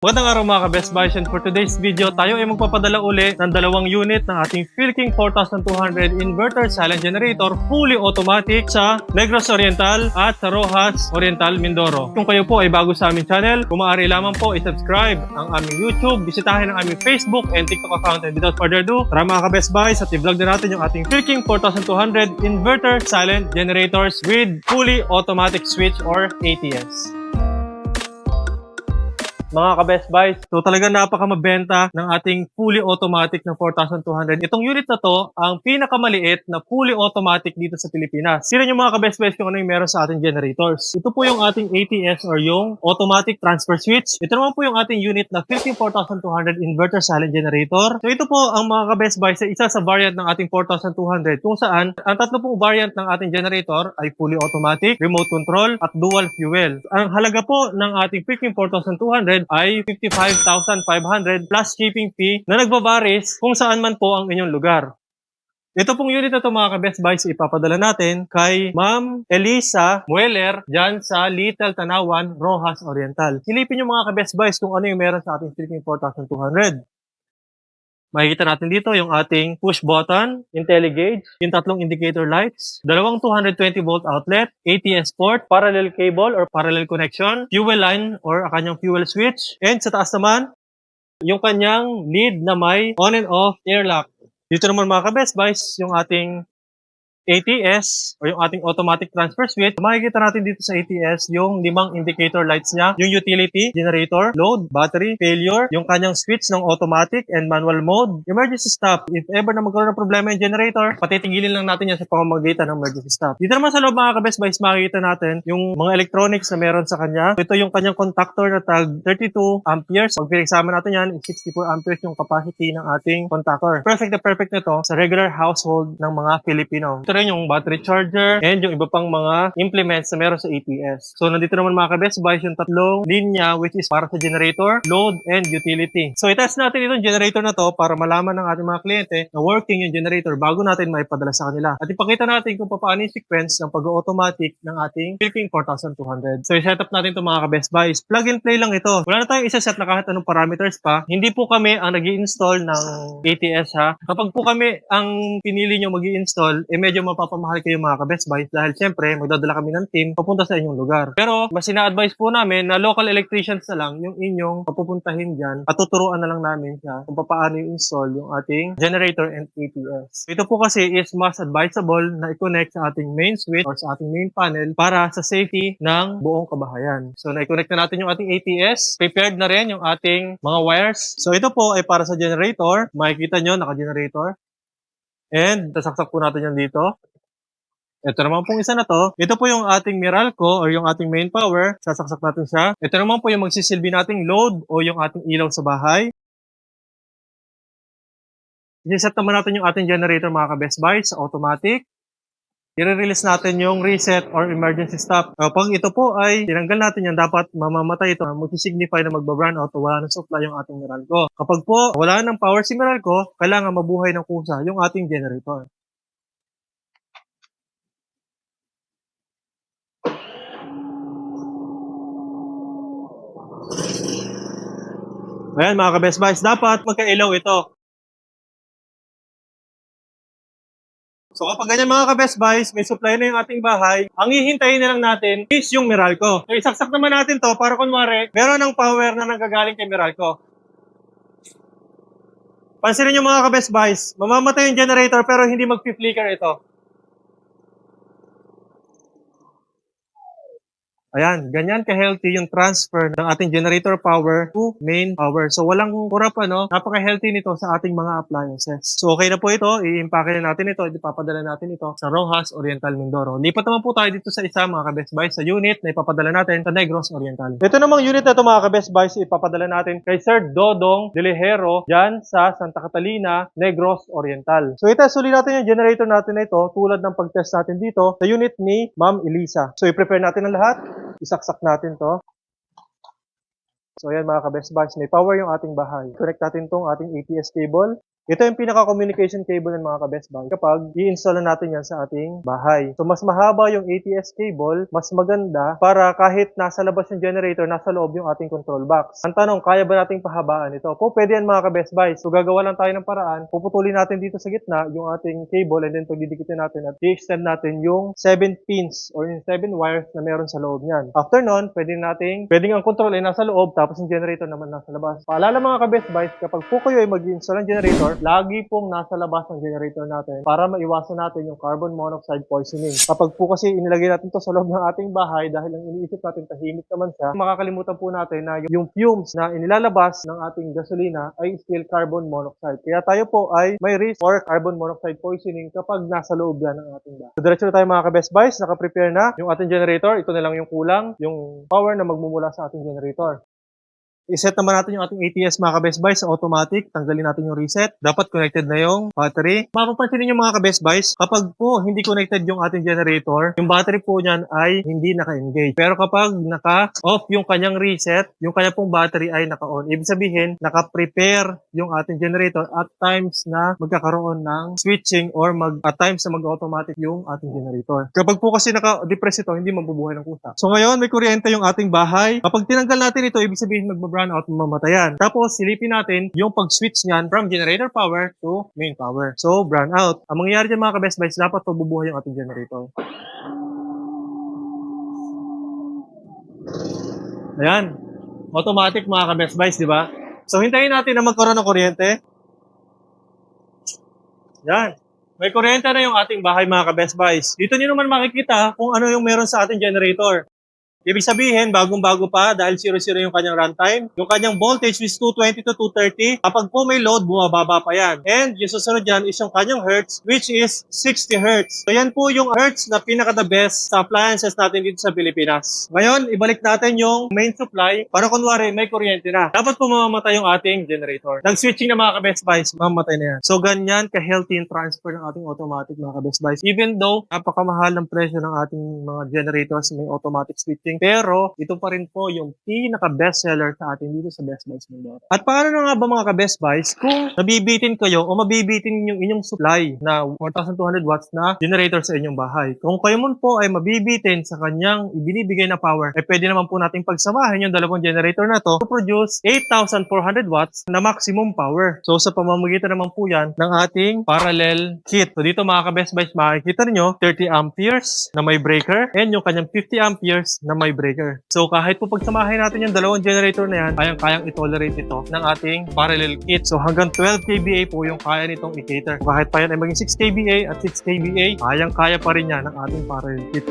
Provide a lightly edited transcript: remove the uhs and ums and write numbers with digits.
Magandang araw mga ka-Best Buys, and for today's video, tayo ay magpapadala uli ng dalawang unit ng ating Philking 4200 inverter silent generator fully automatic sa Negros Oriental at sa Rojas Oriental, Mindoro. Kung kayo po ay bago sa aming channel, kung maaari lamang po i-subscribe ang aming YouTube, bisitahin ang aming Facebook and TikTok account, and without further ado, tara mga ka-Best Buys at i-vlog na natin yung ating Philking 4200 inverter silent generators with fully automatic switch or ATS. Mga ka-Best Buys, so talaga napakamabenta ng ating fully automatic ng 4200. Itong unit na to, ang pinakamaliit na fully automatic dito sa Pilipinas. Sino yung mga ka-Best Buys kung ano yung meron sa ating generators? Ito po yung ating ATS or yung automatic transfer switch. Ito naman po yung ating unit na Philking 4200 inverter silent generator. So ito po ang mga ka-Best Buys ay isa sa variant ng ating 4200 kung saan ang tatlo pong variant ng ating generator ay fully automatic, remote control at dual fuel. Ang halaga po ng ating Philking 4200 ay 55,500 plus shipping fee na nagbabaris kung saan man po ang inyong lugar. Ito pong unit na ito mga ka-Best Buys ipapadala natin kay Ma'am Elisa Mueller dyan sa Little Tanawan, Rojas Oriental. Silipin yung mga ka-Best Buys kung ano yung meron sa ating Philking 4200. Makikita natin dito yung ating push button, IntelliGauge, yung tatlong indicator lights, dalawang 220 volt outlet, ATS port, parallel cable or parallel connection, fuel line or kanyang fuel switch, and sa taas naman, yung kanyang lead na may on and off air lock. Dito naman mga ka-Best Buys, yung ating ATS o yung ating automatic transfer switch. Makikita natin dito sa ATS yung limang indicator lights niya, yung utility, generator, load, battery, failure, yung kanyang switch ng automatic and manual mode, emergency stop. If ever na magkaroon ng problema yung generator, patitigilin lang natin yan sa pamamagitan ng emergency stop. Dito naman sa loob mga ka-Best Buys, makikita natin yung mga electronics na meron sa kanya. Ito yung kanyang contactor na tag 32 amperes. Pag pinagsama natin yan, 64 amperes yung capacity ng ating contactor. Perfect na perfect nito sa regular household ng mga Filipino. Rin yung battery charger and yung iba pang mga implements na meron sa ATS. So, nandito naman mga ka-Best Buys yung tatlong linya which is para sa generator, load, and utility. So, itest natin itong generator na to para malaman ng ating mga kliyente na working yung generator bago natin maipadala sa kanila. At ipakita natin kung paano yung sequence ng pag-automatic ng ating Philking 4200. So, i-set up natin itong mga ka-Best Buys. Plug and play lang ito. Wala na tayong isa-set na kahit anong parameters pa. Hindi po kami ang nag-i-install ng ATS ha. Kapag po kami ang pinili nyo mag-i-install, medyo mapapamahal kayo mga ka-Best Buys dahil syempre magdadala kami ng team papunta sa inyong lugar. Pero mas ina-advise po namin na local electricians na lang yung inyong papupuntahin dyan at tuturuan na lang namin siya kung paano i-install yung ating generator and ATS. Ito po kasi is mas advisable na i-connect sa ating main switch or sa ating main panel para sa safety ng buong kabahayan. So na-connect na natin yung ating ATS. Prepared na rin yung ating mga wires. So ito po ay para sa generator. Makikita nyo naka-generator. And sasaksak po natin yan dito. Ito naman pong isa na to. Ito po yung ating Meralco or yung ating main power. Sasaksak natin siya. Ito naman po yung magsisilbi nating load o yung ating ilaw sa bahay. I-set naman natin yung ating generator mga ka-Best Buys sa automatic. I-release natin yung reset or emergency stop. Pag ito po ay tinanggal natin yan, dapat mamamatay ito. Mag-signify na mag-run out o wala ng supply yung ating Meralco. Kapag po wala ng power si Meralco, kailangan mabuhay ng kusa yung ating generator. Ayan mga ka-Best Buys, dapat magka-ilaw ito. So kapag ganyan mga ka-Best Buys, may supply na yung ating bahay, ang hihintayin na lang natin is yung Meralco. So isaksak naman natin to para kunwari, meron ng power na nanggagaling kay Meralco. Pansinin nyo mga ka-Best Buys, mamamatay yung generator pero hindi mag-flicker ito. Ayan, ganyan ka-healthy yung transfer ng ating generator power to main power. So walang kurap napaka-healthy nito sa ating mga appliances. So okay na po ito, i-impake na natin ito, ipapadala natin ito sa Rojas Oriental, Mindoro. Lipat naman po tayo dito sa isa mga ka-Best Buys sa unit na ipapadala natin sa Negros Oriental. Ito namang unit na ito mga ka-Best Buys, ipapadala natin kay Sir Dodong Delejero dyan sa Santa Catalina, Negros Oriental. So itest ulit natin yung generator natin na ito tulad ng pag-test natin dito sa unit ni Ma'am Elisa. So i-prepare natin ang lahat. Isaksak natin to. So ayan mga ka-Best Buys, may power yung ating bahay. Connect natin tong ating ATS cable. Ito yung pinaka-communication cable ng mga ka-Best Buy kapag i-install na natin yan sa ating bahay. So, mas mahaba yung ATS cable, mas maganda para kahit nasa labas yung generator, nasa loob yung ating control box. Ang tanong, kaya ba nating pahabaan ito? Po, pwede yan mga ka-Best Buy. So, gagawa lang tayo ng paraan. Puputulin natin dito sa gitna yung ating cable and then pagdidikitin natin at i-extend natin yung 7 pins or yung 7 wires na meron sa loob niyan. After nun, pwedeng ang control ay nasa loob tapos yung generator naman nasa labas. Paalala mga ka-Best Buy, kapag po kayo ay mag-install ng generator, lagi pong nasa labas ng generator natin para maiwasan natin yung carbon monoxide poisoning. Kapag po kasi inilagay natin to sa loob ng ating bahay dahil ang iniisip natin tahimik naman siya, makakalimutan po natin na yung fumes na inilalabas ng ating gasolina ay still carbon monoxide. Kaya tayo po ay may risk for carbon monoxide poisoning kapag nasa loob yan ng ating bahay. So diretso na tayo mga ka-Best Buys, naka-prepare na yung ating generator. Ito na lang yung kulang, yung power na magmumula sa ating generator. I-set naman natin yung ating ATS mga ka-Best Buy sa automatic. Tanggalin natin yung reset. Dapat connected na yung battery. Mapapansin niyo mga ka-Best Buys, kapag po hindi connected yung ating generator, yung battery po niyan ay hindi naka-engage. Pero kapag naka-off yung kanyang reset, yung kanya pong battery ay naka-on. Ibig sabihin, naka-prepare yung ating generator at times na magkakaroon ng switching or at times na mag-automatic yung ating generator. Kapag po kasi naka-depress ito, hindi mabubuhay ng kusa. So ngayon, may kuryente yung ating bahay. Kapag tinanggal natin ito, ibig sabihin mag-brown out, mamatayan. Tapos, silipin natin yung pag-switch niyan from generator power to main power. So, brown out. Ang mangyayari dyan mga ka-Best Buys, dapat mabubuhay yung ating generator. Ayan. Automatic mga ka-Best Buys, di ba? So, hintayin natin na magkaroon ng kuryente. Yan. May kuryente na yung ating bahay mga ka-Best Buys. Dito nyo naman makikita kung ano yung meron sa ating generator. Ibig sabihin, bagong-bago pa dahil 0-0 yung kanyang runtime. Yung kanyang voltage is 220 to 230. Kapag po may load, bumababa pa yan. And yung susunod dyan is yung kanyang hertz, which is 60 hertz. So yan po yung hertz na pinaka-the best sa appliances natin dito sa Pilipinas. Ngayon, ibalik natin yung main supply para kunwari may kuryente na. Dapat po mamamatay yung ating generator. Nag-switching na mga ka-Best Buys, mamamatay na yan. So ganyan ka-healthy yung transfer ng ating automatic mga ka-Best Buys. Even though napakamahal ng presyo ng ating mga generators, may automatic switching. Pero ito pa rin po yung pinaka-best seller sa atin dito sa Best Buys Mindoro. At paano na nga ba mga ka-Best Buys kung nabibitin kayo o mabibitin yung inyong supply na 4,200 watts na generator sa inyong bahay? Kung kayo mo po ay mabibitin sa kanyang ibinibigay na power, ay pwede naman po nating pagsamahin yung dalawang generator na to to produce 8,400 watts na maximum power. So sa pamamagitan naman po yan ng ating parallel kit. So dito mga ka-Best Buys, makikita niyo 30 amperes na may breaker and yung kanyang 50 amperes na may breaker. So kahit po pagsamahin natin yung dalawang generator na yan, kayang i-tolerate ito ng ating parallel kit. So hanggang 12 kVA po yung kaya nitong i-cater. So kahit pa yan ay maging 6 kVA at 6 kVA, kaya pa rin yan ng ating parallel kit.